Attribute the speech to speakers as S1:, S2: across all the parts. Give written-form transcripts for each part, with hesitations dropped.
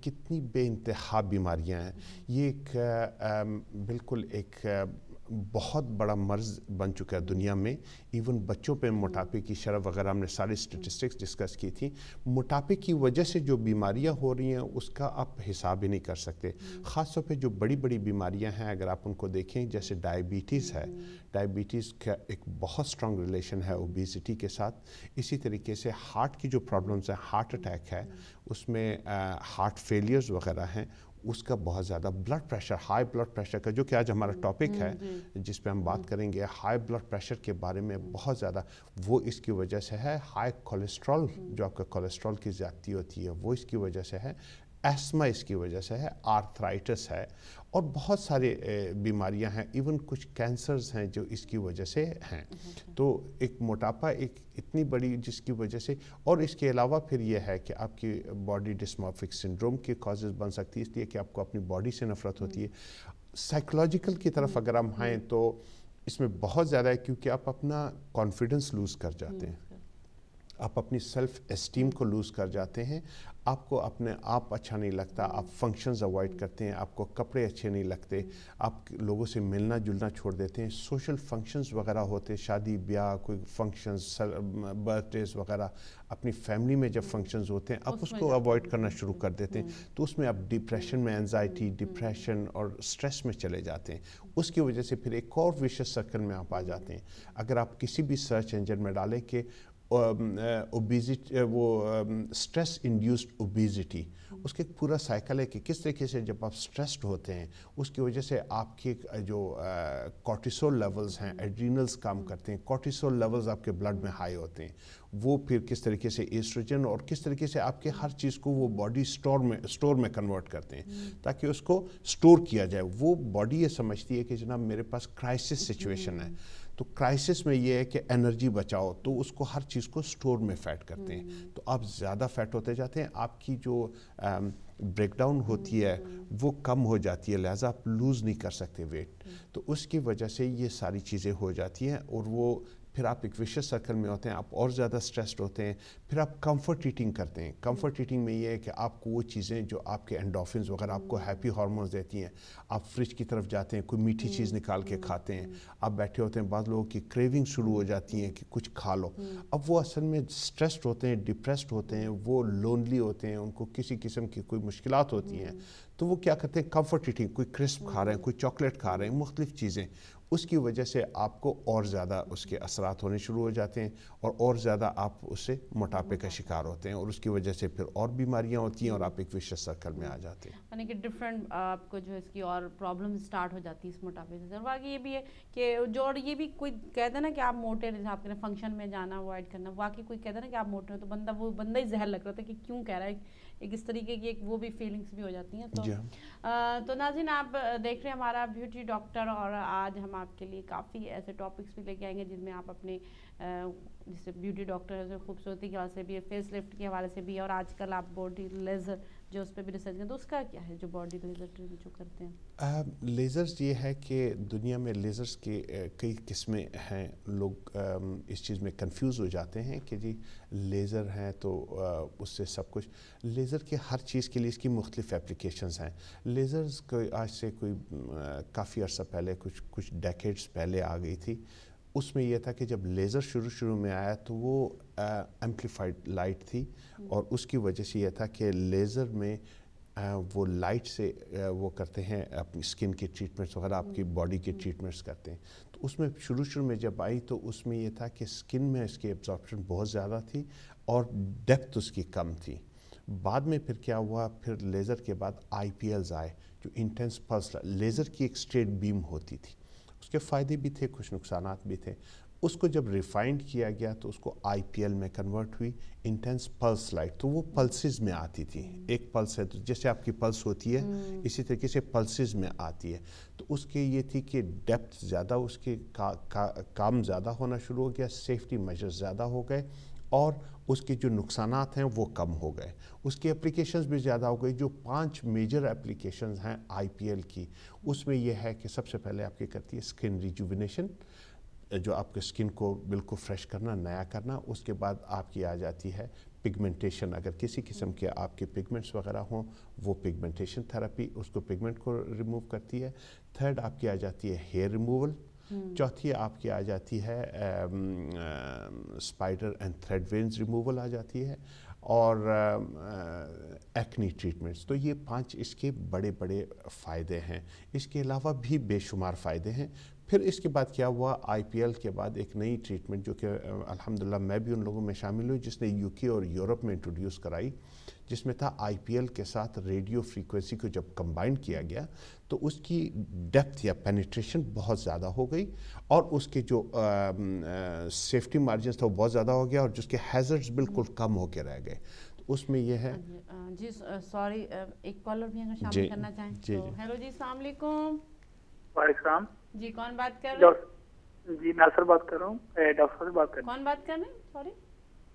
S1: कितनी बेइंतहा बीमारियां हैं। ये एक बिल्कुल एक बहुत बड़ा मर्ज बन चुका है दुनिया में। इवन बच्चों पे मोटापे की शरह वगैरह हमने सारी स्टेटिस्टिक्स डिस्कस की थी। मोटापे की वजह से जो बीमारियां हो रही हैं उसका आप हिसाब ही नहीं कर सकते। ख़ास तौर पे जो बड़ी बड़ी बीमारियां हैं अगर आप उनको देखें, जैसे डायबिटीज़ है, डायबिटीज़ का एक बहुत स्ट्रॉन्ग रिलेशन है ओबेसिटी के साथ। इसी तरीके से हार्ट की जो प्रॉब्लम्स हैं, हार्ट अटैक है, उसमें हार्ट फेलियर्स वगैरह हैं, उसका बहुत ज़्यादा blood pressure, high blood pressure का, जो कि आज हमारा टॉपिक है जिस पे हम बात करेंगे, हाई ब्लड प्रेशर के बारे में बहुत ज़्यादा, वो इसकी वजह से है। हाई कोलेस्ट्रॉल, जो आपका कोलेस्ट्रॉल की ज़्यादती होती है, वो इसकी वजह से है। एस्मा इसकी वजह से है, आर्थराइटिस है, और बहुत सारे बीमारियां हैं, इवन कुछ कैंसर्स हैं जो इसकी वजह से हैं। तो एक मोटापा एक इतनी बड़ी जिसकी वजह से, और इसके अलावा फिर यह है कि आपकी बॉडी डिस्मॉर्फिक सिंड्रोम के कॉजेज़ बन सकती है, इसलिए कि आपको अपनी बॉडी से नफरत होती है। साइकोलॉजिकल की तरफ अगर हम आएँ तो इसमें बहुत ज़्यादा है, क्योंकि आप अपना कॉन्फिडेंस लूज़ कर जाते हैं, आप अपनी सेल्फ एस्टीम को लूज़ कर जाते हैं, आपको अपने आप अच्छा नहीं लगता, आप फंक्शंस अवॉइड करते हैं, आपको कपड़े अच्छे नहीं लगते, आप लोगों से मिलना जुलना छोड़ देते हैं। सोशल फंक्शंस वगैरह होते हैं, शादी ब्याह, कोई फंक्शंस, बर्थडेज वगैरह, अपनी फैमिली में जब फंक्शंस होते हैं आप उसको अवॉइड करना शुरू कर देते हैं, तो उसमें आप डिप्रेशन में, एंजाइटी, डिप्रेशन और स्ट्रेस में चले जाते हैं। उसकी वजह से फिर एक और विशियस सर्कल में आप आ जाते हैं। अगर आप किसी भी सर्च इंजन में डालें कि ओबेसिटी, वो स्ट्रेस इंड्यूस्ड ओबेसिटी, उसके एक पूरा साइकिल है कि किस तरीके से जब आप स्ट्रेस्ड होते हैं उसकी वजह से आपके जो कॉर्टिसोल लेवल्स हैं, एड्रीनल्स काम करते हैं, कॉर्टिसोल लेवल्स आपके ब्लड में हाई होते हैं, वो फिर किस तरीके से एस्ट्रोजन और किस तरीके से आपके हर चीज़ को वो बॉडी स्टोर में कन्वर्ट करते हैं ताकि उसको स्टोर किया जाए। वो बॉडी ये समझती है कि जनाब मेरे पास क्राइसिस सिचुएशन है, तो क्राइसिस में ये है कि एनर्जी बचाओ, तो उसको हर चीज़ को स्टोर में फैट करते हैं। तो आप ज़्यादा फैट होते जाते हैं, आपकी जो ब्रेकडाउन होती है वो कम हो जाती है, लिहाजा आप लूज़ नहीं कर सकते वेट। तो उसकी वजह से ये सारी चीज़ें हो जाती हैं और वो फिर आप एक विशियस सर्कल में होते हैं, आप और ज़्यादा स्ट्रेस्ड होते हैं। फिर आप कंफर्ट ईटिंग करते हैं। कंफर्ट ईटिंग में ये है कि आपको वो चीज़ें जो आपके एंडोफिन्स वगैरह आपको हैप्पी हार्मोन्स देती हैं, आप फ्रिज की तरफ जाते हैं, कोई मीठी चीज़ निकाल के खाते हैं, आप बैठे होते हैं, बाद लोगों की क्रेविंग शुरू हो जाती हैं कि कुछ खा लो। अब वो असल में स्ट्रेस्ड होते हैं, डिप्रेस्ड होते हैं, वो लोनली होते हैं, उनको किसी किस्म की कोई मुश्किलात होती हैं, तो वो क्या करते हैं, कंफर्ट ईटिंग, कोई क्रिस्प खा रहे हैं, कोई चॉकलेट खा रहे हैं, मुख्तलिफ चीज़ें, उसकी वजह से आपको और ज़्यादा उसके असरात होने शुरू हो जाते हैं और ज़्यादा आप उससे मोटापे का शिकार होते हैं और उसकी वजह से फिर और बीमारियां होती हैं और आप एक विशियस सर्कल में आ जाते हैं।
S2: यानी कि डिफरेंट आपको जो है इसकी और प्रॉब्लम स्टार्ट हो जाती है इस मोटापे से। और बाकी ये भी है कि जो, और ये भी कोई कहता है ना कि आप मोटे हैं, आपके फंक्शन में जाना अवॉइड करना, वाकई कोई कहता है ना कि आप मोटे हो तो वो बंदा ही जहर लग रहा था कि क्यों कह रहा है, एक इस तरीके की एक वो भी फीलिंग्स भी हो जाती हैं। तो नाज़रीन, आप देख रहे हैं हमारा ब्यूटी डॉक्टर, और आज हम आपके लिए काफ़ी ऐसे टॉपिक्स भी लेके आएंगे जिनमें आप अपने जैसे ब्यूटी डॉक्टर है, खूबसूरती के हवाले से भी, फेस लिफ्ट के हवाले से भी, और आजकल आप बॉडी लेज़र जो उस पर भी रिसर्च करें, तो उसका क्या है जो बॉडी लेज़र ट्रीटमेंट जो करते हैं?
S1: लेज़र्स ये है कि दुनिया में लेज़र्स के कई किस्में हैं। लोग इस चीज़ में कंफ्यूज हो जाते हैं कि जी लेज़र हैं तो उससे सब कुछ, लेज़र के हर चीज़ के लिए इसकी मुख्तलिफ एप्लीकेशंस हैं। लेज़र्स को आज से कोई काफ़ी अर्सा पहले, कुछ डेकेड्स पहले आ गई थी। उसमें यह था कि जब लेज़र शुरू में आया तो वो एम्प्लीफाइड लाइट थी और उसकी वजह से यह था कि लेज़र में वो लाइट से वो करते हैं अपनी स्किन के ट्रीटमेंट्स वगैरह, आपकी बॉडी के ट्रीटमेंट्स करते हैं। तो उसमें शुरू में जब आई तो उसमें ये था कि स्किन में इसकी एब्जॉर्प्शन बहुत ज़्यादा थी और डेप्थ उसकी कम थी। बाद में फिर क्या हुआ, फिर लेज़र के बाद IPLs आए जो इंटेंस पल्स, लेज़र की एक स्ट्रेट बीम होती थी, उसके फ़ायदे भी थे, कुछ नुकसानात भी थे। उसको जब रिफाइंड किया गया तो उसको IPL में कन्वर्ट हुई, इंटेंस पल्स लाइट, तो वो पल्सेस में आती थी। एक पल्स है तो जैसे आपकी पल्स होती है इसी तरीके से पल्सेस में आती है। तो उसके ये थी कि डेप्थ ज़्यादा, उसके काम ज़्यादा होना शुरू हो गया, सेफ्टी मेजर्स ज़्यादा हो गए और उसके जो नुकसानात हैं वो कम हो गए, उसकी एप्लीकेशंस भी ज़्यादा हो गई। जो 5 मेजर एप्लीकेशंस हैं IPL की, उसमें यह है कि सबसे पहले आपकी करती है स्किन रिजुविनेशन, जो आपके स्किन को बिल्कुल फ्रेश करना, नया करना। उसके बाद आपकी आ जाती है पिगमेंटेशन, अगर किसी किस्म के आपके पिगमेंट्स वगैरह हों, वो पिगमेंटेशन थेरेपी उसको पिगमेंट को रिमूव करती है। थर्ड आपकी आ जाती है हेयर रिमूवल। चौथी आपकी आ जाती है spider and thread veins removal आ जाती है, और एक्नी ट्रीटमेंट्स। तो ये 5 इसके बड़े बड़े फ़ायदे हैं। इसके अलावा भी बेशुमार फ़ायदे हैं। फिर इसके बाद क्या हुआ, आईपीएल के बाद एक नई ट्रीटमेंट जो कि अल्हम्दुलिल्लाह मैं भी उन लोगों में शामिल हूँ जिसने यूके और यूरोप में इंट्रोड्यूस कराई, जिसमें था आईपीएल के साथ रेडियो फ्रीक्वेंसी को जब कंबाइन किया गया तो उसकी डेप्थ या पेनिट्रेशन बहुत ज़्यादा हो गई, और उसके जो सेफ्टी मार्जिन था वो बहुत ज़्यादा हो गया, और जिसके हैज़र्ड्स बिल्कुल कम होकर रह गए। तो उसमें यह है
S2: जी सॉरी, एक कॉलर भी अगर शामिल करना चाहें तो। हेलो जी, अस्सलाम वालेकुम।
S3: वालेकुम
S2: जी, कौन बात कर रहे हैं?
S3: जी नासिर बात कर रहा हूँ, डॉक्टर से बात कर रहा हूँ।
S2: कौन बात कर रहे हैं? सॉरी,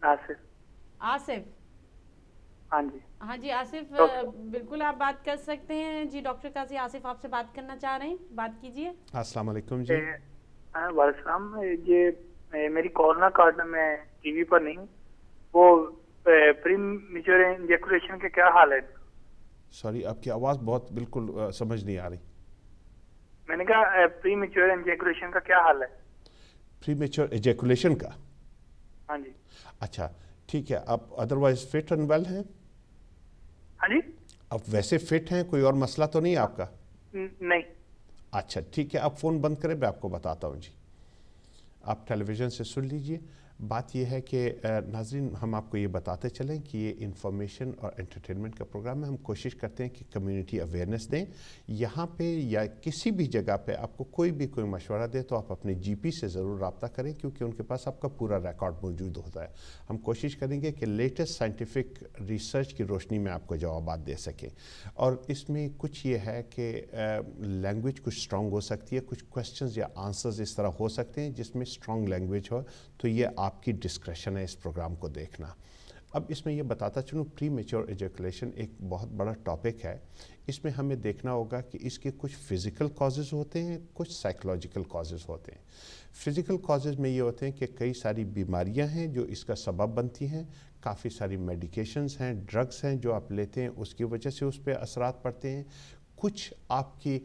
S3: नासिर।
S2: आसिफ।
S3: हाँ जी,
S2: हाँ जी आसिफ, बिल्कुल आप बात कर सकते हैं जी। डॉक्टर काजी आसिफ आपसे बात करना चाह रहे हैं, बात कीजिए।
S1: अस्सलाम वालेकुम जी।
S3: वालेकुम। ये मेरी कॉल ना काटना, मैं टीवी पर नहीं, वो प्री मेच्योर इंजेक्युलेशन के क्या हाल है?
S1: सॉरी, आपकी आवाज़ बहुत बिल्कुल समझ नहीं आ रही।
S3: मैंने कहा प्री मेच्योर इंजेक्युलेशन का क्या हाल है?
S1: प्री मेच्योर एजेकुलेशन का?
S3: हाँ जी।
S1: अच्छा ठीक है, आप अदरवाइज फिट एंड वेल हैं?
S3: हाँ जी,
S1: आप वैसे फिट हैं, कोई और मसला तो नहीं है आपका?
S3: नहीं।
S1: अच्छा ठीक है, आप फ़ोन बंद करें, मैं आपको बताता हूँ जी। आप टेलीविज़न से सुन लीजिए। बात यह है कि नाज़रीन, हम आपको ये बताते चलें कि ये इंफॉर्मेशन और एंटरटेनमेंट का प्रोग्राम है। हम कोशिश करते हैं कि कम्युनिटी अवेयरनेस दें। यहाँ पे या किसी भी जगह पे आपको कोई मशवरा दे तो आप अपने जीपी से ज़रूर रब्ता करें, क्योंकि उनके पास आपका पूरा रिकॉर्ड मौजूद होता है। हम कोशिश करेंगे कि लेटेस्ट साइंटिफिक रिसर्च की रोशनी में आपको जवाब दे सकें। और इसमें कुछ ये है कि लैंग्वेज कुछ स्ट्रॉन्ग हो सकती है, कुछ क्वेश्चंस या आंसर्स इस तरह हो सकते हैं जिसमें स्ट्रॉन्ग लैंग्वेज हो, तो ये आपकी डिस्क्रेशन है इस प्रोग्राम को देखना। अब इसमें ये बताता चलूँ, प्री मेच्योर एजुकेशन एक बहुत बड़ा टॉपिक है। इसमें हमें देखना होगा कि इसके कुछ फिज़िकल कॉजेज़ होते हैं, कुछ साइकोलॉजिकल कॉजेज़ होते हैं। फ़िज़िकल कॉजेज़ में ये होते हैं कि कई सारी बीमारियां हैं जो इसका सबब बनती हैं, काफ़ी सारी मेडिकेशंस हैं, ड्रग्स हैं जो आप लेते हैं उसकी वजह से उस पर असरात पड़ते हैं। कुछ आपकी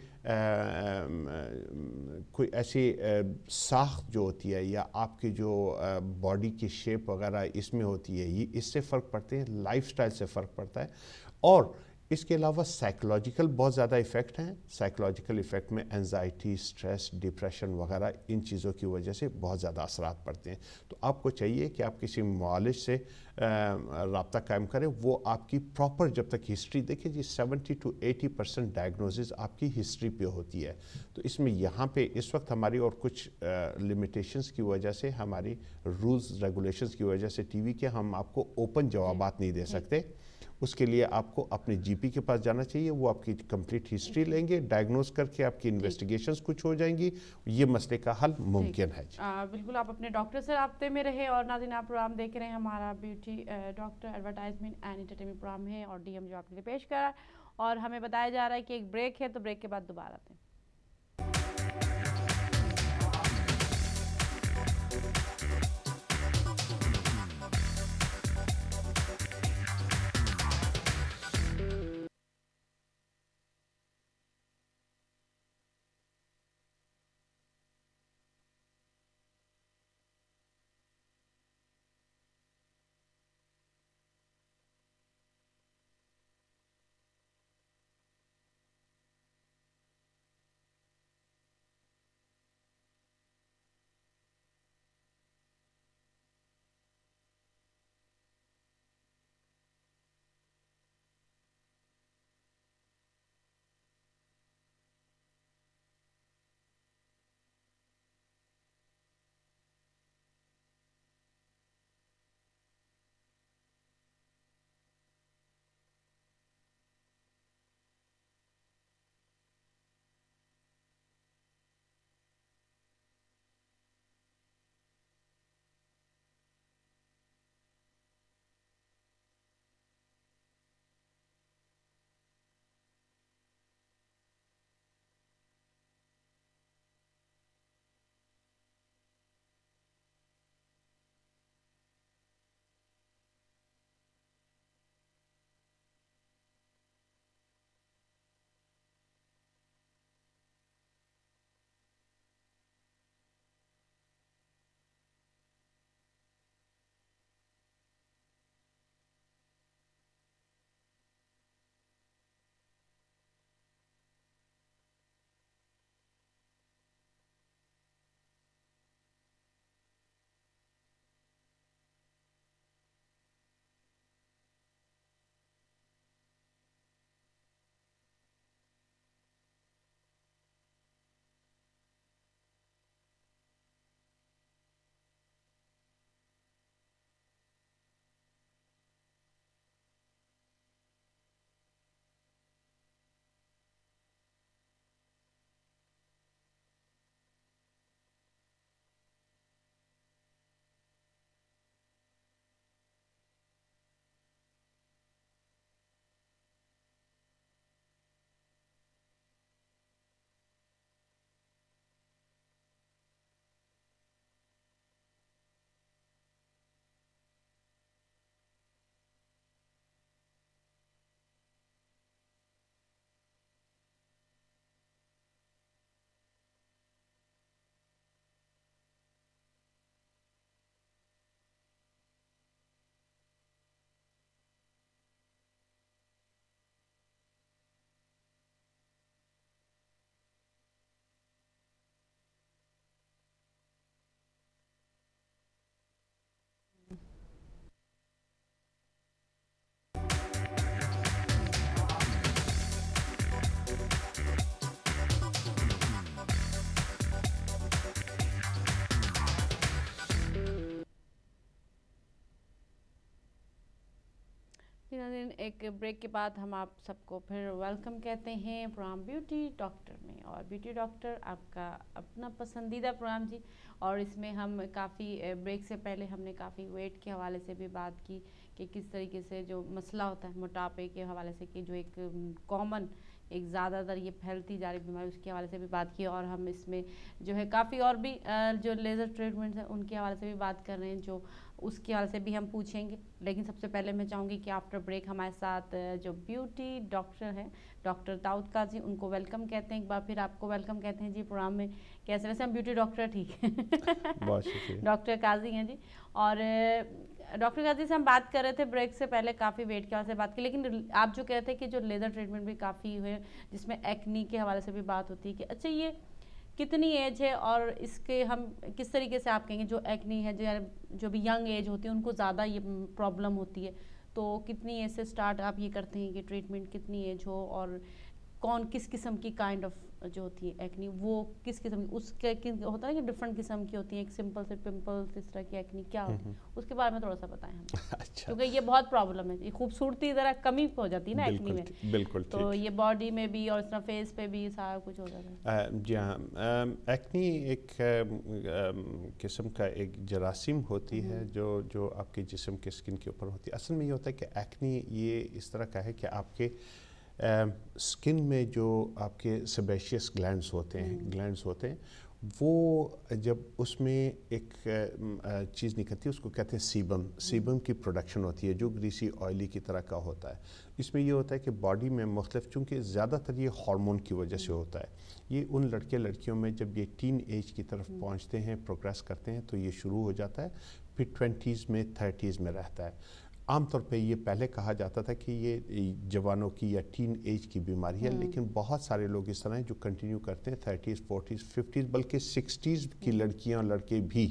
S1: कोई ऐसी साख्त जो होती है या आपकी जो बॉडी की शेप वगैरह इसमें होती है, ये इससे फ़र्क पड़ते हैं, लाइफस्टाइल से फ़र्क पड़ता है। और इसके अलावा साइकोलॉजिकल बहुत ज़्यादा इफ़ेक्ट हैं। साइकोलॉजिकल इफ़ेक्ट में एंजाइटी, स्ट्रेस, डिप्रेशन वगैरह इन चीज़ों की वजह से बहुत ज़्यादा असरात पड़ते हैं। तो आपको चाहिए कि आप किसी मुआलिज से रब्ता कायम करें, वो आपकी प्रॉपर जब तक हिस्ट्री देखिए जी, 70 to 80% डायग्नोसिस आपकी हिस्ट्री पे होती है। तो इसमें यहाँ पे इस वक्त हमारी और कुछ लिमिटेशंस की वजह से, हमारी रूल्स रेगुलेशंस की वजह से टीवी के हम आपको ओपन जवाबात नहीं दे सकते। उसके लिए आपको अपने जीपी के पास जाना चाहिए, वो आपकी कंप्लीट हिस्ट्री लेंगे, डायग्नोस करके आपकी इन्वेस्टिगेशंस कुछ हो जाएंगी, ये मसले का हल मुमकिन है।
S2: बिल्कुल आप अपने डॉक्टर से राब्ते में रहे। और नाज़रीन, आप प्रोग्राम देख रहे हैं, हमारा beauty doctor advertisement and entertainment programme है, और डीएम जो आपके लिए पेश कर रहा है। और हमें बताया जा रहा है कि एक ब्रेक है, तो ब्रेक के बाद दोबारा आते हैं। जी नाज़रीन, एक ब्रेक के बाद हम आप सबको फिर वेलकम कहते हैं प्रोग्राम ब्यूटी डॉक्टर में। और ब्यूटी डॉक्टर आपका अपना पसंदीदा प्रोग्राम जी, और इसमें हम काफ़ी ब्रेक से पहले हमने काफ़ी वेट के हवाले से भी बात की कि किस तरीके से जो मसला होता है मोटापे के हवाले से, कि जो एक कॉमन एक ज़्यादातर ये फैलती जा रही बीमारी उसके हवाले से भी बात की। और हम इसमें जो है काफ़ी और भी जो लेज़र ट्रीटमेंट्स हैं उनके हवाले से भी बात कर रहे हैं, जो उसके हवाले से भी हम पूछेंगे। लेकिन सबसे पहले मैं चाहूँगी कि आफ्टर ब्रेक हमारे साथ जो ब्यूटी डॉक्टर हैं डॉक्टर दाऊद काजी, उनको वेलकम कहते हैं। एक बार फिर आपको वेलकम कहते हैं जी प्रोग्राम में। कैसे, वैसे हम ब्यूटी डॉक्टर ठीक है
S1: बहुत शुक्रिया।
S2: डॉक्टर काजी हैं जी। और डॉक्टर काजी से हम बात कर रहे थे ब्रेक से पहले, काफ़ी वेट के हवाले से बात की, लेकिन आप जो कह रहे थे कि जो लेज़र ट्रीटमेंट भी काफ़ी हुए जिसमें एक्नी के हवाले से भी बात होती है कि अच्छा ये कितनी एज है और इसके हम किस तरीके से आप कहेंगे जो एक्नी है जो भी यंग एज होती है उनको ज़्यादा ये प्रॉब्लम होती है, तो कितनी एज से स्टार्ट आप ये करते हैं कि ट्रीटमेंट कितनी एज हो, और कौन किस किस्म की काइंड ऑफ जो होती है एक्नी वो किस किस्म की, उसके होता है कि डिफरेंट किस्म की होती है, एक सिंपल से पिंपल्स इस तरह की एक्नी क्या होती है, उसके बारे में थोड़ा सा बताएं हमें।
S1: अच्छा।
S2: क्योंकि ये बहुत प्रॉब्लम है, ये खूबसूरती ज़रा कमी हो जाती है ना एक्नी में,
S1: बिल्कुल
S2: तो ये बॉडी में भी और इस तरह फेस पे भी सारा कुछ हो जाता है।
S1: जी हाँ, एक्नी एक किस्म का एक जरासीम होती है जो आपके जिस्म के स्किन के ऊपर होती है। असल में ये होता है कि एक्नी ये इस तरह का है कि आपके स्किन में जो आपके सेबेशियस ग्लैंड्स होते हैं वो जब उसमें एक चीज़ निकलती है उसको कहते हैं सीबम की प्रोडक्शन होती है जो ग्रीसी ऑयली की तरह का होता है। इसमें ये होता है कि बॉडी में मुख्तलिफ, चूँकि ज़्यादातर ये हार्मोन की वजह से होता है, ये उन लड़के लड़कियों में जब ये टीन एज की तरफ पहुँचते हैं, प्रोग्रेस करते हैं, तो ये शुरू हो जाता है, फिर 20s में 30s में रहता है। आमतौर पे ये पहले कहा जाता था कि ये जवानों की या टीन एज की बीमारी है, लेकिन बहुत सारे लोग इस तरह हैं जो कंटिन्यू करते हैं 30s, 40s, 50s, बल्कि 60s की लड़कियां और लड़के भी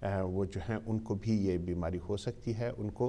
S1: वो जो हैं उनको भी ये बीमारी हो सकती है, उनको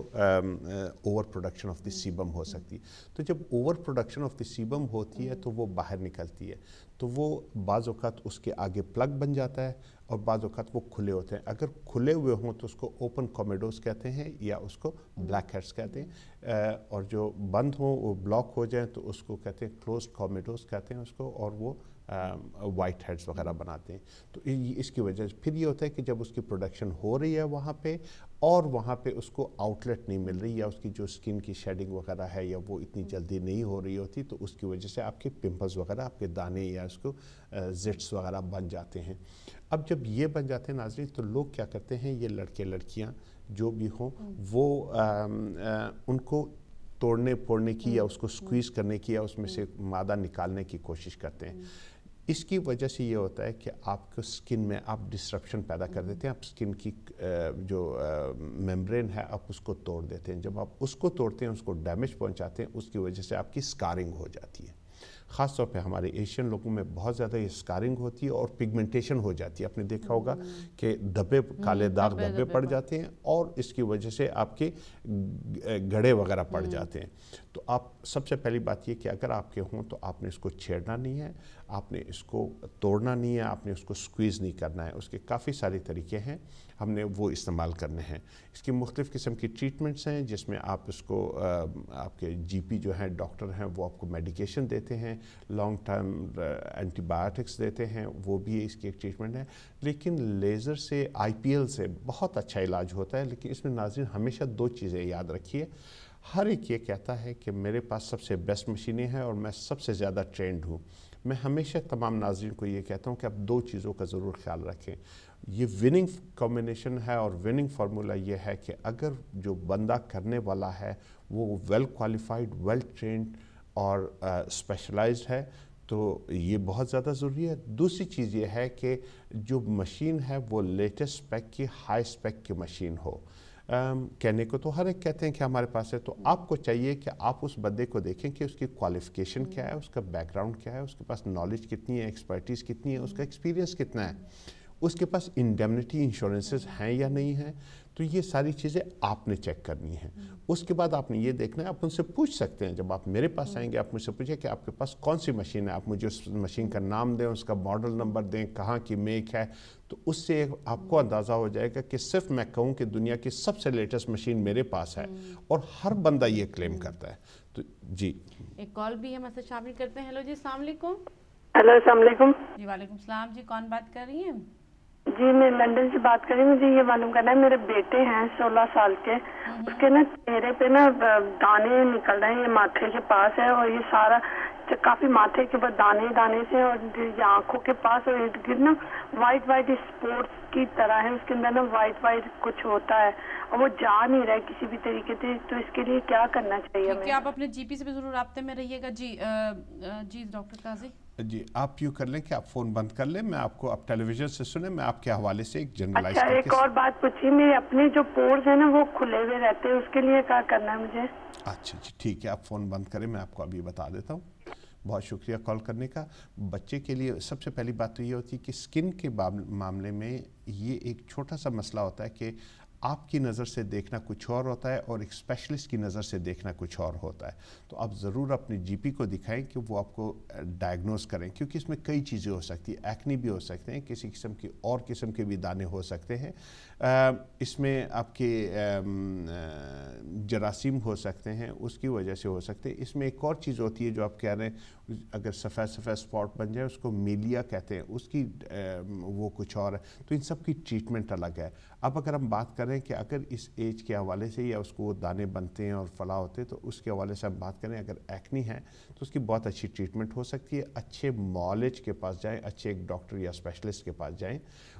S1: over production of the sebum हो सकती है। तो जब over production of the sebum होती है तो वो बाहर निकलती है, तो वो बाज़ औक़ात उसके आगे प्लग बन जाता है और बाज़ औक़ात वो खुले होते हैं। अगर खुले हुए हों तो उसको ओपन कॉमेडोस कहते हैं या उसको ब्लैक हेड्स कहते हैं, और जो बंद हों वो ब्लॉक हो जाएं तो उसको कहते हैं क्लोज कॉमेडोस कहते हैं उसको, और वो वाइट हेड्स वगैरह बनाते हैं। तो इसकी वजह से फिर ये होता है कि जब उसकी प्रोडक्शन हो रही है वहाँ पे और वहाँ पे उसको आउटलेट नहीं मिल रही, या उसकी जो स्किन की शेडिंग वगैरह है या वो इतनी जल्दी नहीं हो रही होती, तो उसकी वजह से आपके पिंपल्स वगैरह, आपके दाने या उसको जिट्स वगैरह बन जाते हैं। अब जब ये बन जाते हैं नाज़रीन, तो लोग क्या करते हैं, ये लड़के लड़कियाँ जो भी हों वो उनको तोड़ने फोड़ने की या उसको स्क्वीज़ करने की या उसमें से मादा निकालने की कोशिश करते हैं। इसकी वजह से ये होता है कि आपको स्किन में आप डिस्ट्रप्शन पैदा कर देते हैं, आप स्किन की जो मेम्ब्रेन है आप उसको तोड़ देते हैं। जब आप उसको तोड़ते हैं, उसको डैमेज पहुंचाते हैं, उसकी वजह से आपकी स्कारिंग हो जाती है। ख़ास तौर पे हमारे एशियन लोगों में बहुत ज़्यादा ये स्कारिंग होती है और पिगमेंटेशन हो जाती है। आपने देखा होगा कि धब्बे, काले दाग धब्बे पड़ जाते हैं और इसकी वजह से आपके गड़े वगैरह पड़ जाते हैं। तो आप सबसे पहली बात ये कि अगर आपके हों तो आपने इसको छेड़ना नहीं है, आपने इसको तोड़ना नहीं है, आपने उसको स्क्वीज़ नहीं करना है। उसके काफ़ी सारे तरीके हैं, हमने वो इस्तेमाल करने हैं। इसकी मुख्तलिफ़ किस्म की ट्रीटमेंट्स हैं जिसमें आप इसको आपके जीपी जो हैं, डॉक्टर हैं, वो आपको मेडिकेशन देते हैं, लॉन्ग टर्म एंटीबायोटिक्स देते हैं, वो भी इसकी एक ट्रीटमेंट है। लेकिन लेज़र से, आईपीएल से बहुत अच्छा इलाज होता है। लेकिन इसमें नाज़रीन हमेशा दो चीज़ें याद रखिए। हर एक ये कहता है कि मेरे पास सबसे बेस्ट मशीनें हैं और मैं सबसे ज़्यादा ट्रेंड हूँ। मैं हमेशा तमाम नाज़रीन को ये कहता हूँ कि आप दो चीज़ों का ज़रूर ख्याल रखें। ये विनिंग कॉम्बिनेशन है और विनिंग फार्मूला ये है कि अगर जो बंदा करने वाला है वो वेल क्वालिफाइड, वेल ट्रेंड और स्पेशलाइज्ड है, तो ये बहुत ज़्यादा ज़रूरी है। दूसरी चीज़ ये है कि जो मशीन है वो लेटेस्ट स्पेक की, हाई स्पेक की मशीन हो। कहने को तो हर एक कहते हैं कि हमारे पास है, तो आपको चाहिए कि आप उस बंदे को देखें कि उसकी क्वालिफ़िकेशन क्या है, उसका बैकग्राउंड क्या है, उसके पास नॉलेज कितनी है, एक्सपर्टीज़ कितनी है, उसका एक्सपीरियंस कितना है, उसके पास इंडेमनिटी इंश्योरेंसेस हैं या नहीं हैं। تو یہ ساری چیزیں آپ نے چیک کرنی ہیں. اس کے بعد آپ نے یہ دیکھنا ہے, آپ ان سے پوچھ سکتے ہیں, جب آپ میرے پاس آئیں گے آپ مجھ سے پوچھیں کہ آپ کے پاس کون سی مشین ہے, آپ مجھے اس مشین کا نام دیں, اس کا ماڈل نمبر دیں, کہاں کی میک ہے, تو اس سے آپ کو اندازہ ہو جائے گا کہ صرف میں کہوں کہ دنیا کی سب سے لیٹسٹ مشین میرے پاس ہے, اور ہر بندہ یہ کلیم کرتا ہے. تو جی
S2: ایک کال بھی ہم ایسے شامل کرتے ہیں. ہیلو جی, السلام علیکم.
S4: ہیلو السلام علیکم.
S2: جی وعلیکم السلام. جی کون بات کر رہی ہیں؟
S4: جی میں لندن سے بات کر رہی ہوں. مجھے یہ معلوم کرنا ہے, میرے بیٹے ہیں 16 سال کے, اس کے نا چہرے پہ نا دانے نکل رہے ہیں, یہ ماتھے کے پاس ہے, اور یہ سارا کافی ماتھے کے اوپر دانے دانے سے, اور یہ آنکھوں کے پاس اور ارد گرد نا وائٹ وائٹ اسپوٹس کی طرح ہے, اس کے اندر نا وائٹ وائٹ کچھ ہوتا ہے, اور وہ جا نہیں رہا ہے کسی بھی طریقے سے. تو اس کے لیے کیا کرنا چاہیے ہمیں؟
S2: آپ اپنے جی پی سے بھی ضرور رابطے میں رہیے گا. جی ڈاکٹر قاضی
S1: جی آپ یوں کر لیں کہ آپ فون بند کر لیں, میں آپ کو اب ٹیلی ویژن سے سنیں, میں آپ کے حوالے سے ایک جنرلائز
S4: اچھا ایک اور بات پوچھی, میرے اپنے جو پورز ہیں نا وہ کھلے ہوئے رہتے ہیں, اس کے لیے کیا کرنا ہے مجھے؟
S1: اچھا جی ٹھیک ہے, آپ فون بند کریں, میں آپ کو ابھی بتا دیتا ہوں. بہت شکریہ کال کرنے کا. بچے کے لیے سب سے پہلی بات تو یہ ہوتی ہے کہ سکن کے معاملے میں یہ ایک چھوٹا سا مسئلہ ہوتا ہے کہ آپ کی نظر سے دیکھنا کچھ اور ہوتا ہے اور ایک اسپیشلسٹ کی نظر سے دیکھنا کچھ اور ہوتا ہے. تو آپ ضرور اپنے جی پی کو دکھائیں کہ وہ آپ کو ڈائگنوز کریں, کیونکہ اس میں کئی چیزیں ہو سکتی ہیں. ایکنی بھی ہو سکتے ہیں, کسی قسم کی اور قسم کے بھی دانے ہو سکتے ہیں, اس میں آپ کے جراثیم ہو سکتے ہیں, اس کی وجہ سے ہو سکتے ہیں. اس میں ایک اور چیز ہوتی ہے جو آپ کہہ رہے ہیں, اگر سفید سفید اسپاٹ بن جائے اس کو میلیا کہتے ہیں, اس کی وہ کچھ اور ہے. تو ان سب کی ٹریٹمنٹ الگ ہے. اب اگر ہم بات کریں کہ اگر اس ایج کے حوالے سے یا اس کو دانے بنتے ہیں اور فلاں ہوتے ہیں, تو اس کے حوالے سے ہم بات کریں, اگر ایکنی ہے تو اس کی بہت اچھی ٹریٹمنٹ ہو سکتی ہے. اچھے معالج کے پاس جائیں, اچھے ایک ڈاکٹر یا اسپیشلسٹ کے پاس جائیں,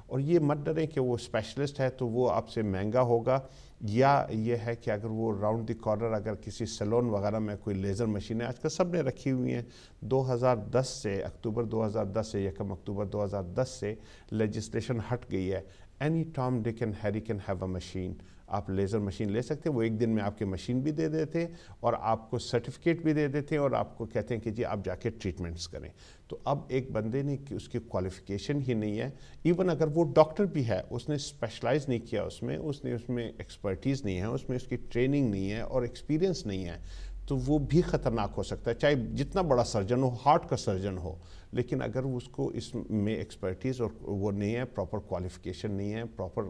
S1: اور یہ مت ڈریں کہ وہ اسپیشلسٹ ہے تو وہ آپ سے مہنگا ہوگا, یا یہ ہے کہ اگر وہ راؤنڈ دی کارنر اگر کسی سیلون وغیرہ میں کوئی لیزر مشینیں آج کل سب نے رکھی ہوئی ہیں. 2010 سے اکتوبر 2010 سے 1 اکتوبر 2010 سے لیجسلیشن ہٹ گئی ہے. Any Tom Dick and Harry can have a machine. آپ لیزر مشین لے سکتے ہیں, وہ ایک دن میں آپ کے مشین بھی دے دیتے ہیں اور آپ کو سرٹیفکیٹ بھی دے دیتے ہیں, اور آپ کو کہتے ہیں کہ جی آپ جا کے ٹریٹمنٹس کریں. تو اب ایک بندے نے کہ اس کی کوالیفیکیشن ہی نہیں ہے, ایون اگر وہ ڈاکٹر بھی ہے, اس نے اسپیشلائز نہیں کیا, اس میں ایکسپرٹیز نہیں ہے, اس میں اس کی ٹریننگ نہیں ہے اور ایکسپیرینس نہیں ہے, تو وہ بھی خطرناک ہو سکتا ہے, چاہے جتنا بڑا سرجن ہو, ہارٹ کا سرجن ہو. لیکن اگر اس کو اس میں ایکسپرٹیز اور وہ نہیں ہے, پراپر کوالیفیکیشن نہیں ہے, پراپر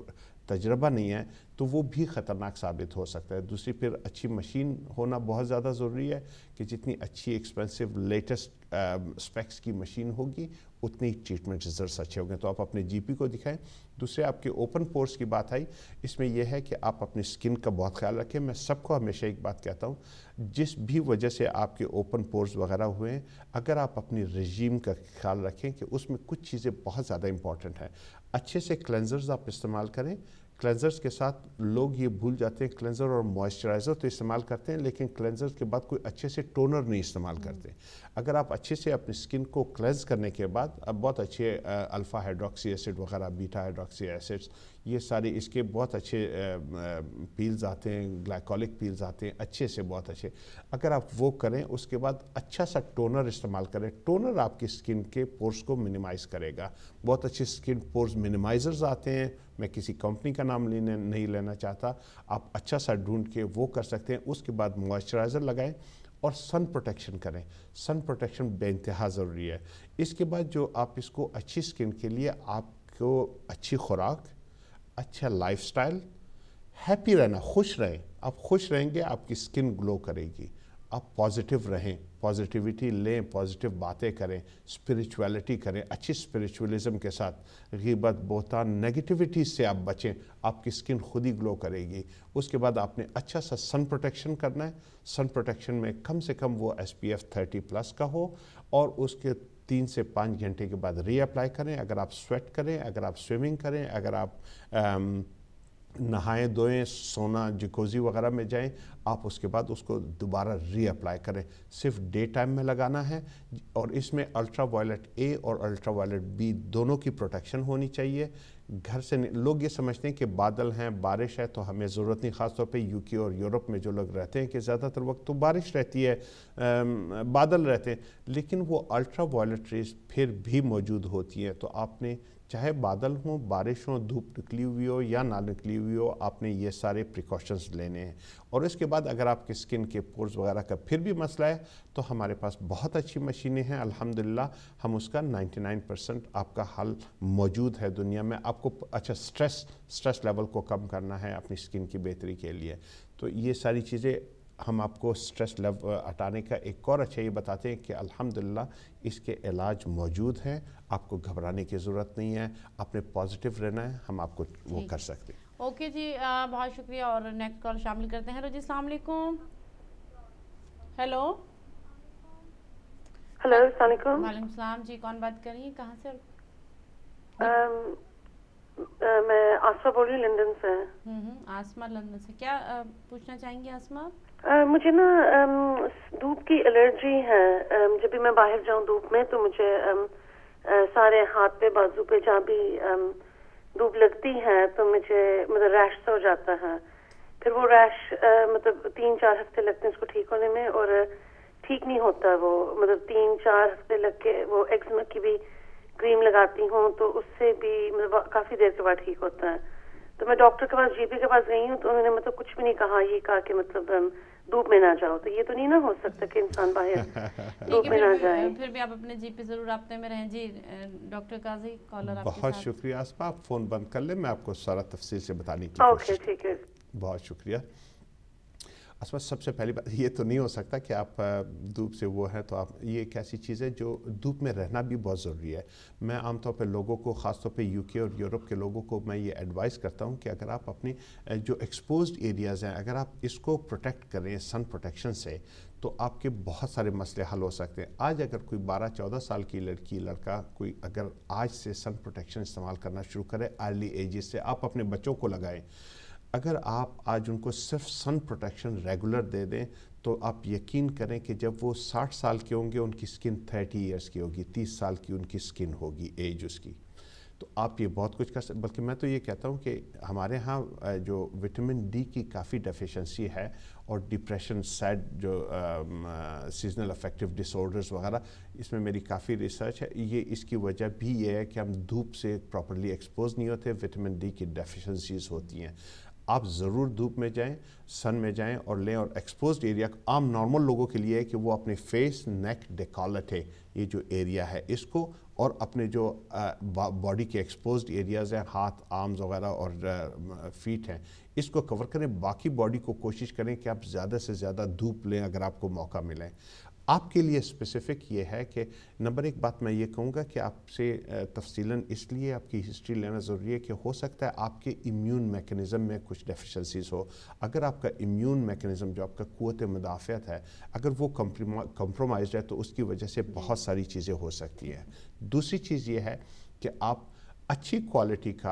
S1: تجربہ نہیں ہے, تو وہ بھی خطرناک ثابت ہو سکتا ہے. دوسری پھر اچھی مشین ہونا بہت زیادہ ضروری ہے, کہ جتنی اچھی ایکسپینسو لیٹسٹ اسپیکس کی مشین ہوگی اتنی ٹریٹمنٹ ریزلٹس اچھے ہوں گے. تو آپ اپنے جی پی کو دکھائیں. دوسرے آپ کے اوپن پورس کی بات آئی, اس میں یہ ہے کہ آپ اپنی سکن کا بہت خیال رکھیں. میں سب کو ہمیشہ ایک بات کہتا ہوں, جس بھی وجہ سے آپ کے اوپن پورس وغیرہ ہوئے ہیں, اگر آپ اپنی رجیم کا خیال رکھیں کہ اس میں کچھ چیزیں بہت زیادہ امپورٹنٹ ہیں. اچھے سے کلینزرز آپ استعمال کریں. کلینزرز کے ساتھ لوگ یہ بھول جاتے ہیں, کلینزر اور موئسچرائزر تو استعمال کرتے ہیں, لیکن کلینزر کے بعد کوئی اچھے سے ٹونر نہیں استعمال کرتے. اگر آپ اچھے سے اپنی سکن کو کلینز کرنے کے بعد, اب بہت اچھے الفا ہائیڈروکسی ایسڈ وغیرہ, بیٹا ہائیڈروکسی ایسڈس, یہ سارے اس کے بہت اچھے پیلز آتے ہیں, گلائکولک پیلز آتے ہیں اچھے سے, بہت اچھے. اگر آپ وہ کریں, اس کے بعد اچھا سا ٹونر استعمال کریں. ٹونر آپ کی سکن کے پورس کو منیمائز کرے گا. بہت اچھے سکن پورس منیمائزرز آتے ہیں, میں کسی کمپنی کا نام نہیں لینا چاہتا, آپ اچھا سا ڈھونڈ کے وہ کر سکتے ہیں. اس کے بعد موئسچرائزر لگائیں اور سن پروٹیکشن کریں. سن پروٹیکشن بے انتہا ضروری ہے. اس کے بعد جو آپ اس کو اچھی سکن کے لیے آپ کو اچھی خوراک, اچھا لائف سٹائل, ہیپی رہنا, خوش رہیں. آپ خوش رہیں گے, آپ کی سکن گلو کرے گی. آپ پازیٹیو رہیں, پازیٹیوٹی لیں, پازیٹیو باتیں کریں, اسپریچویلٹی کریں, اچھی اسپریچولیزم کے ساتھ. غیبت, بہتان, نیگیٹیوٹی سے آپ بچیں, آپ کی سکن خود ہی گلو کرے گی. اس کے بعد آپ نے اچھا سا سن پروٹیکشن کرنا ہے. سن پروٹیکشن میں کم سے کم وہ SPF 30+ کا ہو, اور اس کے 3 سے 5 گھنٹے کے بعد ری اپلائی کریں. اگر آپ سویٹ کریں, اگر آپ سوئمنگ کریں, اگر آپ نہائیں دھوئیں, سونا جکوزی وغیرہ میں جائیں, آپ اس کے بعد اس کو دوبارہ ری اپلائی کریں. صرف ڈے ٹائم میں لگانا ہے, اور اس میں الٹرا وائلٹ A اور الٹرا وائلٹ B دونوں کی پروٹیکشن ہونی چاہیے. گھر سے لوگ یہ سمجھتے ہیں کہ بادل ہیں, بارش ہے تو ہمیں ضرورت نہیں. خاص طور پہ UK اور یورپ میں جو لوگ رہتے ہیں کہ زیادہ تر وقت تو بارش رہتی ہے, بادل رہتے ہیں, لیکن وہ الٹرا وائلٹ ریز پھر بھی موجود ہوتی ہیں. تو آپ نے चाहे बादल हो, बारिश हो, धूप निकली हुई हो या ना निकली हुई हो, आपने ये सारे प्रिकॉशंस लेने हैं। और इसके बाद अगर आपके स्किन के पोर्स वगैरह का फिर भी मसला है तो हमारे पास बहुत अच्छी मशीनें हैं, अल्हम्दुलिल्लाह हम उसका 99% आपका हल मौजूद है दुनिया में। आपको अच्छा स्ट्रेस लेवल को कम करना है अपनी स्किन की बेहतरी के लिए, तो ये सारी चीज़ें हम आपको स्ट्रेस लेवल हटाने का एक और अच्छा ये बताते हैं कि अल्हम्दुलिल्लाह इसके इलाज मौजूद हैं, आपको घबराने की ज़रूरत नहीं है, आपने पॉजिटिव रहना है, हम आपको वो कर सकते हैं।
S2: ओके जी, बहुत शुक्रिया। और नेक्स्ट कॉल शामिल करते हैं। हेलो जी, अस्सलाम वालेकुम। हेलो
S5: हेलो, अस्सलाम वालेकुम।
S2: वालेकुम सलाम जी, कौन बात कर रही है, कहाँ से?
S5: मैं आसमा बोल रही हूँ, लंदन से।
S2: आसमा लंदन से, क्या पूछना चाहेंगी आसमा?
S5: मुझे ना धूप की एलर्जी है। जब भी मैं बाहर जाऊँ धूप में तो मुझे सारे हाथ पे बाजू पे जहाँ भी धूप लगती है तो मुझे मतलब रैश सा हो जाता है। फिर वो रैश मतलब 3-4 हफ्ते लगते हैं उसको ठीक होने में, और ठीक नहीं होता वो, मतलब 3-4 हफ्ते लग के वो एक्जिमा की भी क्रीम लगाती हूँ तो उससे भी मतलब काफी देर के बाद ठीक होता है। तो मैं डॉक्टर के पास, जीपी के पास गई हूँ तो उन्होंने मतलब कुछ भी नहीं कहा, ये कहा कि मतलब धूप में ना जाओ। तो ये तो नहीं ना हो सकता कि इंसान बाहर धूप में ना जाए।
S2: फिर भी आप अपने जीपी जरूर राब्ते में रहें जी। डॉक्टर काजी, कॉलर आपके
S1: बहुत
S2: साथ।
S1: शुक्रिया आसमा, आप फ़ोन बंद कर ले, मैं आपको सारा तफसील से बताने की कोशिश।
S5: ओके, ठीक है,
S1: बहुत शुक्रिया। आसमा, सबसे पहली बात ये तो नहीं हो सकता कि आप धूप से वो हैं, तो आप, ये एक ऐसी चीज़ है जो धूप में रहना भी बहुत ज़रूरी है। मैं आमतौर पे लोगों को, ख़ासतौर पे यूके और यूरोप के लोगों को मैं ये एडवाइस करता हूँ कि अगर आप अपनी जो एक्सपोज्ड एरियाज़ हैं, अगर आप इसको प्रोटेक्ट करें सन प्रोटेक्शन से, तो आपके बहुत सारे मसले हल हो सकते हैं। आज अगर कोई 12-14 साल की लड़की, लड़का कोई अगर आज से सन प्रोटेक्शन इस्तेमाल करना शुरू करे अर्ली एजेस से, आप अपने बच्चों को लगाएं। अगर आप आज उनको सिर्फ सन प्रोटेक्शन रेगुलर दे दें तो आप यकीन करें कि जब वो 60 साल के होंगे उनकी स्किन 30 इयर्स की होगी, 30 साल की उनकी स्किन होगी एज उसकी। तो आप ये बहुत कुछ कर सकते। बल्कि मैं तो ये कहता हूँ कि हमारे यहाँ जो विटामिन डी की काफ़ी डेफिशिएंसी है, और डिप्रेशन, सैड, जो सीजनल अफेक्टिव डिसऑर्डर्स वगैरह, इसमें मेरी काफ़ी रिसर्च है। ये इसकी वजह भी ये है कि हम धूप से प्रॉपर्ली एक्सपोज नहीं होते, विटामिन डी की डेफिशिएंसीज होती हैं। आप ज़रूर धूप में जाएं, सन में जाएं और लें। और एक्सपोज्ड एरिया आम नॉर्मल लोगों के लिए है कि वो अपने फेस, नेक, डेकोल्टे, ये जो एरिया है इसको, और अपने जो बॉडी के एक्सपोज्ड एरियाज़ हैं, हाथ, आर्म्स वगैरह और फीट हैं, इसको कवर करें। बाकी बॉडी को कोशिश करें कि आप ज़्यादा से ज़्यादा धूप लें अगर आपको मौका मिले। आपके लिए स्पेसिफ़िक ये है कि नंबर एक बात मैं ये कहूँगा कि आपसे तफसीलन इसलिए आपकी हिस्ट्री लेना ज़रूरी है कि हो सकता है आपके इम्यून मैकेनिज़्म में कुछ डेफिशिएंसीज हो। अगर आपका इम्यून मैकेनिज़्म, जो आपका क़ुव्वत मुदाफ़अत है, अगर वो कंप्रोमाइज़ है तो उसकी वजह से बहुत सारी चीज़ें हो सकती हैं। दूसरी चीज़ ये है कि आप अच्छी क्वालिटी का,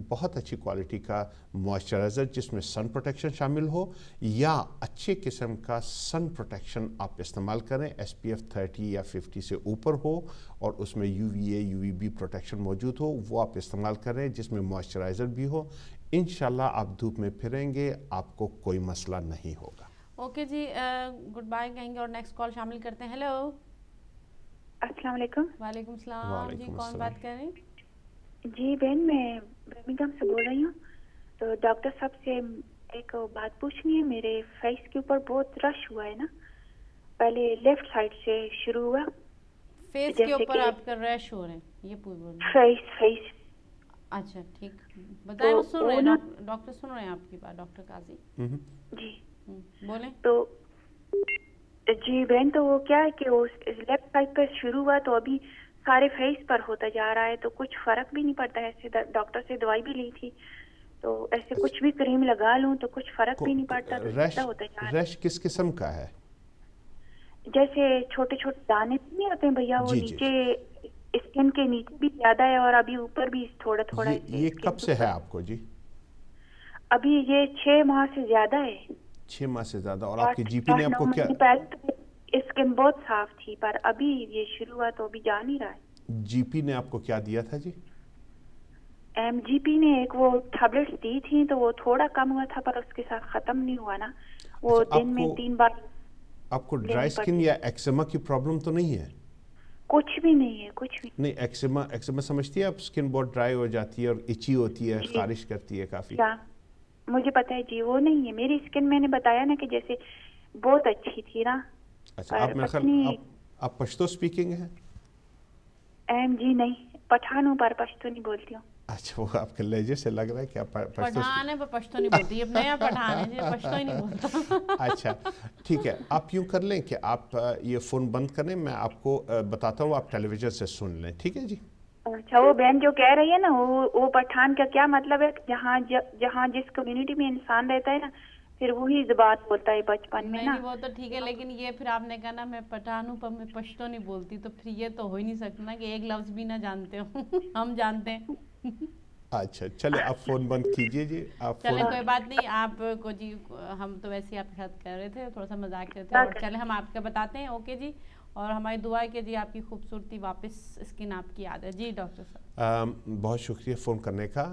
S1: बहुत अच्छी क्वालिटी का मॉइस्चराइज़र जिसमें सन प्रोटेक्शन शामिल हो, या अच्छे किस्म का सन प्रोटेक्शन आप इस्तेमाल करें, SPF 30 या 50 से ऊपर हो और उसमें UVA UVB प्रोटेक्शन मौजूद हो, वो आप इस्तेमाल करें जिसमें मॉइस्चराइज़र भी हो। इंशाल्लाह आप धूप में फिरेंगे, आपको कोई मसला नहीं होगा।
S2: ओके जी, गुड बाय कहेंगे और नेक्स्ट कॉल शामिल करते हैं। हेलो,
S6: अस्सलाम वालेकुम।
S2: वालेकुम सलाम जी, कौन बात कर रहे हैं?
S6: जी बहन, मैं बर्मिंघम से बोल रही हूँ। तो डॉक्टर साहब से एक बात पूछनी है। मेरे फेस के ऊपर बहुत रश हुआ है ना, पहले लेफ्ट साइड से शुरू हुआ।
S2: फेस के ऊपर आपका रैश हो रहे हैं, ये पूछ
S6: फेस।
S2: अच्छा ठीक, बताएं। तो सुन रहे हैं डॉक्टर सुन रहे हैं आपकी बात, डॉक्टर काजी
S6: जी
S2: बोलें।
S6: तो जी बहन, तो वो क्या है कि वो लेफ्ट साइड पर शुरू हुआ तो अभी सारे फेस पर होता जा रहा है, तो कुछ फर्क भी नहीं पड़ता है। ऐसे डॉक्टर से दवाई भी ली थी, तो ऐसे कुछ भी क्रीम लगा लूं तो कुछ फर्क भी नहीं पड़ता। तो होता जा रहा है।
S1: रैश किस किस्म का है?
S6: जैसे छोटे छोटे दाने नहीं होते हैं भैया, वो नीचे स्किन के नीचे भी ज्यादा है और अभी ऊपर भी थोड़ा थोड़ा।
S1: ये कब से है आपको जी?
S6: अभी ये 6 माह से ज्यादा है।
S1: 6 माह से ज्यादा। और आपके जीपी ने आपको क्या?
S6: स्किन बहुत साफ थी, पर अभी ये शुरू हुआ तो अभी जा नहीं रहा है।
S1: जीपी ने आपको क्या दिया था जी?
S6: जीपी ने एक वो टैबलेट्स दी थी, तो वो थोड़ा कम हुआ था, पर उसके साथ खत्म नहीं हुआ ना। वो दिन में 3 बार।
S1: आपको ड्राई स्किन या एक्जिमा की प्रॉब्लम तो नहीं है?
S6: कुछ भी नहीं है, कुछ भी
S1: नहीं। एक्जिमा समझती है आप? स्किन बहुत ड्राई हो जाती है और इची होती है, खारिश करती है काफी।
S6: क्या मुझे पता है जी, वो नहीं है मेरी स्किन। मैंने बताया ना कि जैसे बहुत अच्छी थी ना।
S1: अच्छा, आप मेरे ख्याल आप पश्तो स्पीकिंग है?
S6: जी नहीं, पठान हूँ पर पश्तो नहीं बोलती हूँ।
S1: अच्छा, वो आपके लहजे से लग रहा है कि आप
S2: पठान है पर पश्तो नहीं बोलती। अब नया पठान है जी, पश्तो ही नहीं बोलता।
S1: अच्छा, ठीक है। आप यूँ कर लें कि आप ये फ़ोन बंद करें, मैं आपको बताता हूँ, आप टेलीविज़न से सुन लें, ठीक है जी?
S6: अच्छा, वो बहन जो कह रही है ना, वो पठान का क्या मतलब है? जहाँ जिस कम्युनिटी में इंसान रहता है ना, फिर वही ज़बान बोलता है बचपन में ना।
S2: नहीं, वो तो ठीक है, लेकिन ये फिर आपने कहा ना मैं पठान हूँ पर मैं पश्तो नहीं बोलती, तो फिर ये तो हो ही नहीं सकता ना कि एक लफ्ज़ भी ना जानते हो। हम जानते हैं।
S1: अच्छा, चले आप फ़ोन बंद कीजिए जी। आप
S2: चले, कोई बात नहीं। आपको जी हम तो वैसे ही आपके साथ कर रहे थे, थोड़ा सा मजाक करते हैं, और चले हम आपको बताते हैं। ओके जी, और हमारी दुआ है कि जी आपकी खूबसूरती वापस स्किन आपकी याद है जी। डॉक्टर साहब
S1: बहुत शुक्रिया फ़ोन करने का।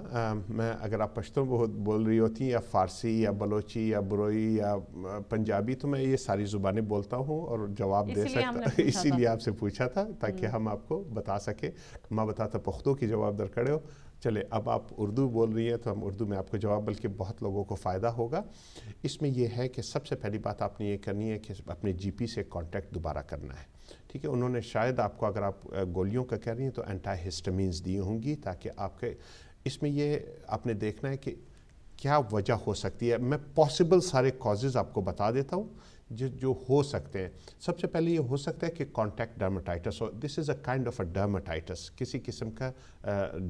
S1: मैं अगर आप पश्तो बोल रही होती या फ़ारसी या बलोची या बुरोई या पंजाबी, तो मैं ये सारी ज़ुबानें बोलता हूँ और जवाब दे सकता, इसीलिए आपसे पूछा था ताकि हम आपको बता सके। माँ बताता पुख्तो की जवाब दर खड़े हो। चले, अब आप उर्दू बोल रही हैं तो हम उर्दू में आपको जवाब, बल्कि बहुत लोगों को फ़ायदा होगा। इसमें यह है कि सबसे पहली बात आपने ये करनी है कि अपने जीपी से कांटेक्ट दोबारा करना है, ठीक है? उन्होंने शायद आपको, अगर आप गोलियों का कह रही हैं, तो एंटी हिस्टामिन्स दी होंगी, ताकि आपके इसमें ये आपने देखना है कि क्या वजह हो सकती है। मैं पॉसिबल सारे कॉजेज़ आपको बता देता हूँ जो हो सकते हैं। सबसे पहले ये हो सकता है कि कॉन्टैक्ट डर्मेटाइटिस हो। This is a kind of a dermatitis. किसी किस्म का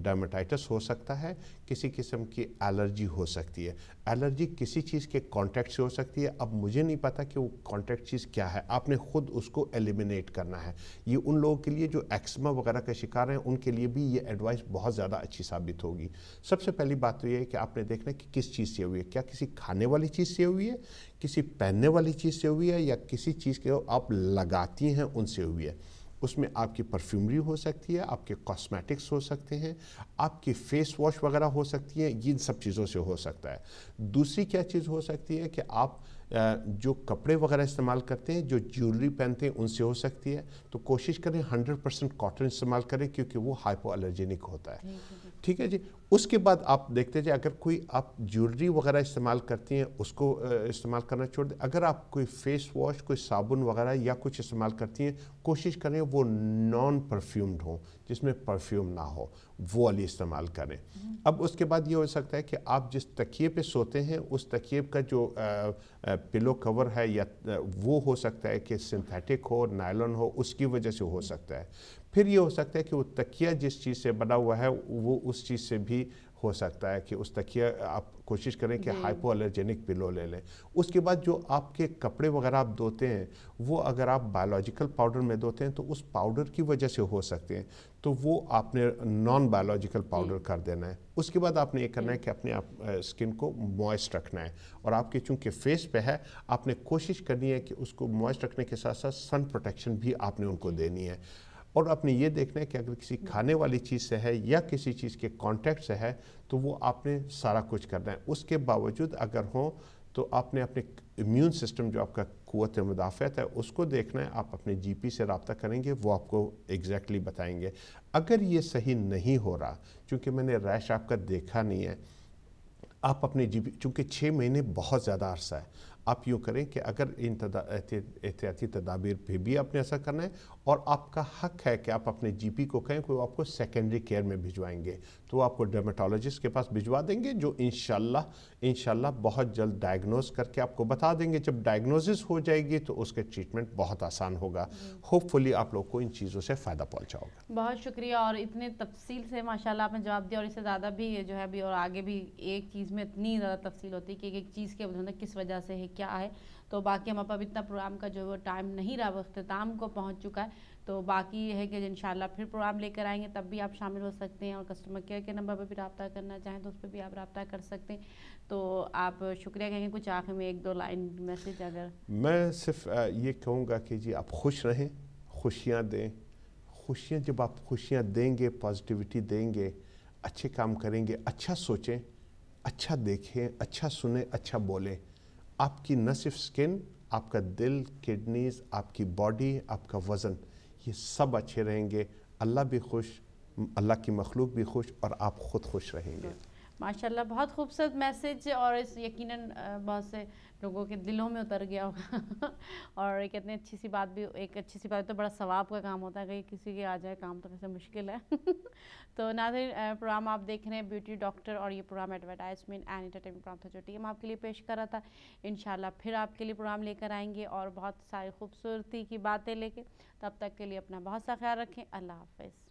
S1: डर्मेटाइटिस हो सकता है, किसी किस्म की एलर्जी हो सकती है। एलर्जी किसी चीज़ के कॉन्टैक्ट से हो सकती है। अब मुझे नहीं पता कि वो कॉन्टैक्ट चीज़ क्या है, आपने ख़ुद उसको एलिमिनेट करना है। ये उन लोगों के लिए जो एक्समा वगैरह का शिकार हैं, उनके लिए भी ये एडवाइस बहुत ज़्यादा अच्छी साबित होगी। सबसे पहली बात तो ये है कि आपने देखना है कि किस चीज़ से हुई है। क्या किसी खाने वाली चीज़ से हुई है, किसी पहनने वाली चीज़ से हुई है, या किसी चीज़ के आप लगाती हैं उनसे हुई है। उसमें आपकी परफ्यूमरी हो सकती है, आपके कॉस्मेटिक्स हो सकते हैं, आपकी फेस वॉश वगैरह हो सकती है, इन सब चीज़ों से हो सकता है। दूसरी क्या चीज़ हो सकती है कि आप जो कपड़े वगैरह इस्तेमाल करते हैं, जो ज्वेलरी पहनते हैं, उनसे हो सकती है। तो कोशिश करें 100% कॉटन इस्तेमाल करें, क्योंकि वो हाइपो एलर्जेनिक होता है, ठीक है जी। उसके बाद आप देखते हैं अगर कोई आप ज्वेलरी वगैरह इस्तेमाल करती हैं, उसको इस्तेमाल करना छोड़ दें। अगर आप कोई फेस वॉश, कोई साबुन वगैरह या कुछ इस्तेमाल करती हैं, कोशिश करें वो नॉन परफ्यूम्ड हो, जिसमें परफ्यूम ना हो, वो वाली इस्तेमाल करें। अब उसके बाद ये हो सकता है कि आप जिस तकिए पे सोते हैं, उस तकिए का जो पिलो कवर है, या वो हो सकता है कि सिंथेटिक हो, नायलॉन हो, उसकी वजह से हो सकता है। फिर ये हो सकता है कि वो तकिया जिस चीज़ से बना हुआ है, वो उस चीज़ से भी हो सकता है कि उस तकिया आप कोशिश करें कि हाइपो एलर्जेनिक पिलो ले लें। उसके बाद जो आपके कपड़े वगैरह आप धोते हैं, वो अगर आप बायोलॉजिकल पाउडर में धोते हैं, तो उस पाउडर की वजह से हो सकते हैं, तो वो आपने नॉन बायोलॉजिकल पाउडर कर देना है। उसके बाद आपने ये करना है कि अपने आप स्किन को मॉइस्ट रखना है, और आपके चूँकि फेस पे है, आपने कोशिश करनी है कि उसको मॉइस्ट रखने के साथ साथ सन प्रोटेक्शन भी आपने उनको देनी है। और आपने ये देखना है कि अगर किसी खाने वाली चीज़ से है या किसी चीज़ के कांटेक्ट से है, तो वो आपने सारा कुछ करना है। उसके बावजूद अगर हो, तो आपने अपने इम्यून सिस्टम जो आपका क़ुव्वत मुदाफ़अत है, उसको देखना है। आप अपने जीपी से रब्ता करेंगे, वो आपको एग्जैक्टली बताएंगे। अगर ये सही नहीं हो रहा, चूँकि मैंने रैश आपका देखा नहीं है, आप अपने जीपी, चूँकि 6 महीने बहुत ज़्यादा अरसा है, आप यूँ करें कि अगर इन एहतियाती तदाबीर पे भी आपने ऐसा करना है, और आपका हक है कि आप अपने जीपी को कहें कि वो आपको सेकेंडरी केयर में भिजवाएंगे, तो आपको डर्मेटोलॉजिस्ट के पास भिजवा देंगे, जो इंशाल्लाह बहुत जल्द डायग्नोज करके आपको बता देंगे। जब डायग्नोसिस हो जाएगी तो उसके ट्रीटमेंट बहुत आसान होगा। होपफुली आप लोग को इन चीज़ों से फ़ायदा पहुँचा होगा।
S2: बहुत शुक्रिया, और इतने तफसील से माशाल्लाह आपने जवाब दिया, और इससे ज़्यादा भी जो है अभी और आगे भी एक चीज़ में इतनी ज़्यादा तफसील होती है कि एक चीज़ के मतलब किस वजह से है, क्या है। तो बाकी हम अब इतना प्रोग्राम का जो वो टाइम नहीं रहा, वो अख्ताम को पहुंच चुका है। तो बाकी ये है कि इंशाल्लाह फिर प्रोग्राम लेकर आएंगे, तब भी आप शामिल हो सकते हैं, और कस्टमर केयर के नंबर पर भी रब्ता करना चाहें तो उस पर भी आप रब्ता कर सकते हैं। तो आप शुक्रिया कहेंगे, कुछ आखिर में 1-2 लाइन मैसेज अगर?
S1: मैं सिर्फ ये कहूँगा कि जी आप खुश रहें, खुशियाँ दें। खुशियाँ, जब आप खुशियाँ देंगे, पॉजिटिविटी देंगे, अच्छे काम करेंगे, अच्छा सोचें, अच्छा देखें, अच्छा सुने, अच्छा बोलें, आपकी न सिर्फ स्किन, आपका दिल, किडनीज़, आपकी बॉडी, आपका वज़न, یہ سب اچھے رہیں گے، اللہ بھی خوش، اللہ کی مخلوق بھی خوش، اور آپ خود خوش رہیں گے۔
S2: ماشاءاللہ، بہت خوبصورت میسیج، اور اس یقیناً بہت سے لوگوں کے دلوں میں اتر گیا ہوگا اور ایک اتنی اچھی سی بات بھی، ایک اچھی سی بات تو بڑا ثواب کا کام ہوتا ہے کہ کسی کے آ جائے کام تو ویسے مشکل ہے۔ تو ناظرین، پروگرام آپ دیکھ رہے ہیں بیوٹی ڈاکٹر، اور یہ programme advertisement and entertainment programme تھا جو ٹیم آپ کے لیے پیش کر رہا تھا۔ انشاءاللہ پھر آپ کے لیے پروگرام لے کر آئیں گے اور بہت ساری خوبصورتی کی باتیں لے کے۔ تب تک کے لیے اپنا بہت سا خیال رکھیں۔ اللہ حافظ۔